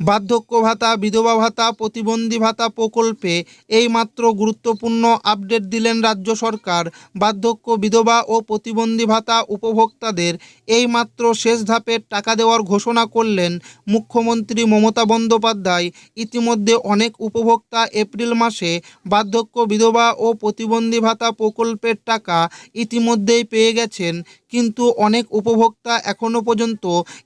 বার্ধক্য ভাতা, বিধবা ভাতা, প্রতিবন্ধী ভাতা প্রকল্পে এইমাত্র গুরুত্বপূর্ণ আপডেট দিলেন রাজ্য সরকার। বার্ধক্য, বিধবা ও প্রতিবন্ধী ভাতা উপভোক্তাদের এইমাত্র শেষ ধাপের টাকা দেওয়ার ঘোষণা করলেন মুখ্যমন্ত্রী মমতা বন্দ্যোপাধ্যায়। ইতিমধ্যে অনেক উপভোক্তা এপ্রিল মাসে বার্ধক্য, বিধবা ও প্রতিবন্ধী ভাতা প্রকল্পের টাকা ইতিমধ্যেই পেয়ে গেছেন, কিন্তু অনেক উপভোক্তা এখনও পর্যন্ত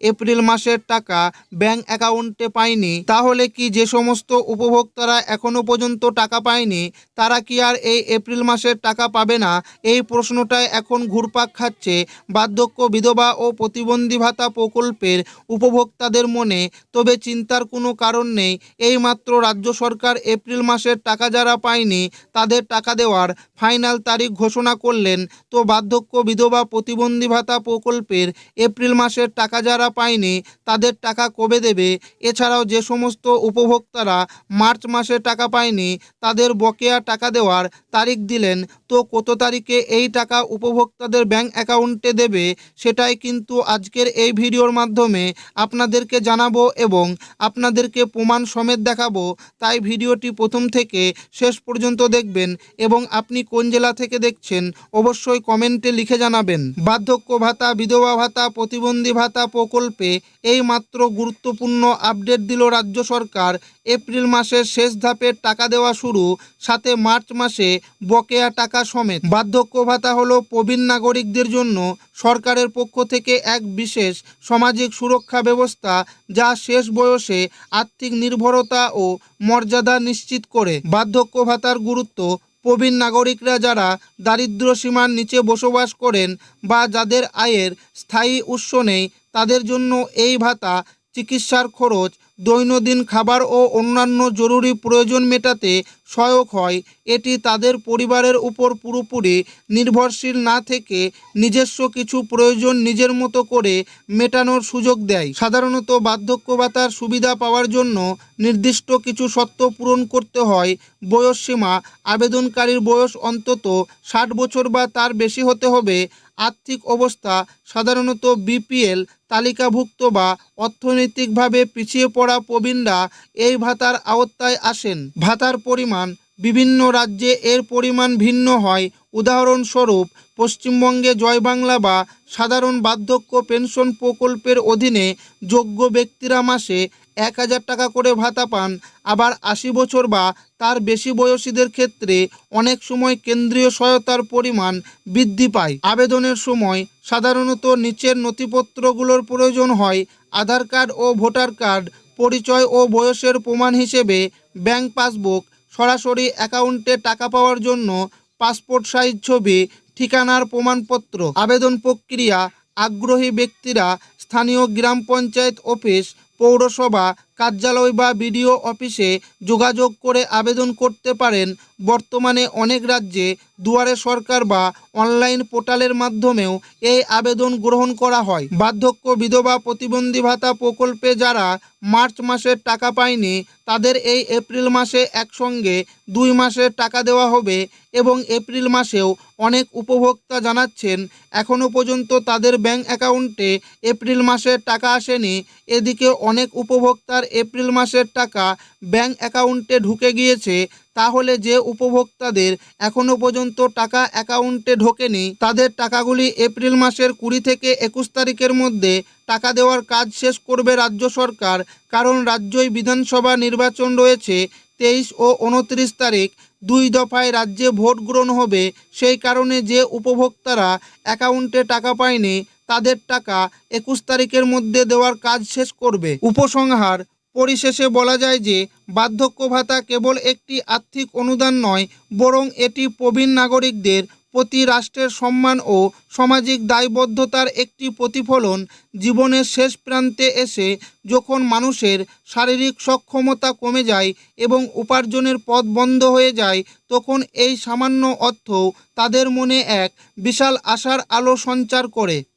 এপ্রিল মাসের টাকা ব্যাংক অ্যাকাউন্টে পায়নি। তাহলে কি যে সমস্ত উপভোক্তারা এখনও পর্যন্ত টাকা পায়নি তারা কি আর এই এপ্রিল মাসের টাকা পাবে না? এই প্রশ্নটাই এখন ঘুরপাক খাচ্ছে বার্ধক্য, বিধবা ও প্রতিবন্ধী ভাতা প্রকল্পের উপভোক্তাদের মনে। তবে চিন্তার কোনো কারণ নেই, এইমাত্র রাজ্য সরকার এপ্রিল মাসের টাকা যারা পায়নি তাদের টাকা দেওয়ার ফাইনাল তারিখ ঘোষণা করলেন। তো বার্ধক্য, বিধবা, প্রতিবন্ধী ভাতা প্রকল্পের এপ্রিল মাসের টাকা যারা পায়নি তাদের টাকা কবে দেবে? এছাড়াও যে সমস্ত উপভোক্তারা মার্চ মাসে টাকা পায়নি তাদের বকেয়া টাকা দেওয়ার তারিখ দিলেন। তো কত তারিখে এই টাকা উপভোক্তাদের ব্যাংক অ্যাকাউন্টে দেবে সেটাই কিন্তু আজকের এই ভিডিওর মাধ্যমে আপনাদেরকে জানাবো এবং আপনাদেরকে প্রমাণ সমেত দেখাবো। তাই ভিডিওটি প্রথম থেকে শেষ পর্যন্ত দেখবেন এবং আপনি কোন জেলা থেকে দেখছেন অবশ্যই কমেন্টে লিখে জানাবেন। বার্ধক্য ভাতা, বিধবা ভাতা, প্রতিবন্ধী ভাতা প্রকল্পে এই মাত্র গুরুত্বপূর্ণ আপডেট দিল রাজ্য সরকার। এপ্রিল মাসের শেষ ধাপের টাকা দেওয়া শুরু, সাথে মার্চ মাসে বকেয়া টাকা সমেত। বার্ধক্য ভাতা হলো প্রবীণ নাগরিকদের জন্য সরকারের পক্ষ থেকে এক বিশেষ সামাজিক সুরক্ষা ব্যবস্থা, যা শেষ বয়সে আর্থিক নির্ভরতা ও মর্যাদা নিশ্চিত করে। বার্ধক্য ভাতার গুরুত্ব: প্রবীণ নাগরিকরা যারা দারিদ্র্য সীমার নিচে বসবাস করেন বা যাদের আয়ের স্থায়ী উৎস নেই তাদের জন্য এই ভাতা চিকিৎসার খরচ, দৈনন্দিন খাবার ও অন্যান্য জরুরি প্রয়োজন মেটাতে সহায়ক হয়। এটি তাদের পরিবারের উপর পুরোপুরি নির্ভরশীল না থেকে নিজস্ব কিছু প্রয়োজন নিজের মতো করে মেটানোর সুযোগ দেয়। সাধারণত বার্ধক্য ভাতার সুবিধা পাওয়ার জন্য নির্দিষ্ট কিছু শর্ত পূরণ করতে হয়। বয়সসীমা: আবেদনকারীর বয়স অন্তত 60 বছর বা তার বেশি হতে হবে। আর্থিক অবস্থা: সাধারণত বিপিএল তালিকাভুক্ত বা অর্থনৈতিকভাবে পিছিয়ে পড়া প্রবীণরা এই ভাতার আওতায় আসেন। ভাতার পরিমাণ: বিভিন্ন রাজ্যে এর পরিমাণ ভিন্ন হয়। উদাহরণস্বরূপ, পশ্চিমবঙ্গে জয়বাংলা বা সাধারণ বার্ধক্য পেনশন প্রকল্পের অধীনে যোগ্য ব্যক্তিরা মাসে 1000 টাকা করে ভাতা পান। আবার 80 বছর বা তার বেশি বয়সীদের ক্ষেত্রে অনেক সময় কেন্দ্রীয় সহায়তার পরিমাণ বৃদ্ধি পায়। আবেদনের সময় সাধারণত নিচের নথিপত্রগুলোর প্রয়োজন হয়: আধার কার্ড ও ভোটার কার্ড, পরিচয় ও বয়সের প্রমাণ হিসেবে ব্যাংক পাসবুক, সরাসরি অ্যাকাউন্টে টাকা পাওয়ার জন্য পাসপোর্ট সাইজ ছবি, ঠিকানার প্রমাণপত্র। আবেদন প্রক্রিয়া: আগ্রহী ব্যক্তিরা স্থানীয় গ্রাম পঞ্চায়েত অফিস, পৌরসভা কার্যালয় বা বিডিও অফিসে যোগাযোগ করে আবেদন করতে পারেন। বর্তমানে অনেক রাজ্যে দুয়ারে সরকার বা অনলাইন পোর্টালের মাধ্যমেও এই আবেদন গ্রহণ করা হয়। বার্ধক্য, বিধবা, প্রতিবন্ধী ভাতা প্রকল্পে যারা মার্চ মাসের টাকা পায়নি তাদের এই এপ্রিল মাসে একসঙ্গে 2 মাসের টাকা দেওয়া হবে এবং এপ্রিল মাসেও অনেক উপভোক্তা জানাচ্ছেন এখনও পর্যন্ত তাদের ব্যাংক অ্যাকাউন্টে এপ্রিল মাসের টাকা আসেনি। এদিকে অনেক উপভোক্তার এপ্রিল মাসের টাকা ব্যাংক অ্যাকাউন্টে ঢুকে গিয়েছে। তাহলে যে উপভোক্তাদের এখনও পর্যন্ত টাকা অ্যাকাউন্টে ঢোকেনি তাদের টাকাগুলি এপ্রিল মাসের 20 থেকে 21 তারিখের মধ্যে টাকা দেওয়ার কাজ শেষ করবে রাজ্য সরকার। কারণ রাজ্যই বিধানসভা নির্বাচন রয়েছে 23 ও 29 তারিখ, 2 দফায় রাজ্যে ভোট গ্রহণ হবে। সেই কারণে যে উপভোক্তারা অ্যাকাউন্টে টাকা পায়নি তাদের টাকা 21 তারিখের মধ্যে দেওয়ার কাজ শেষ করবে। উপসংহার: পরিশেষে বলা যায় যে বার্ধক্য ভাতা কেবল একটি আর্থিক অনুদান নয়, বরং এটি প্রবীণ নাগরিকদের প্রতি রাষ্ট্রের সম্মান ও সামাজিক দায়বদ্ধতার একটি প্রতিফলন। জীবনের শেষ প্রান্তে এসে যখন মানুষের শারীরিক সক্ষমতা কমে যায় এবং উপার্জনের পথ বন্ধ হয়ে যায়, তখন এই সামান্য অর্থ তাদের মনে এক বিশাল আশার আলো সঞ্চার করে।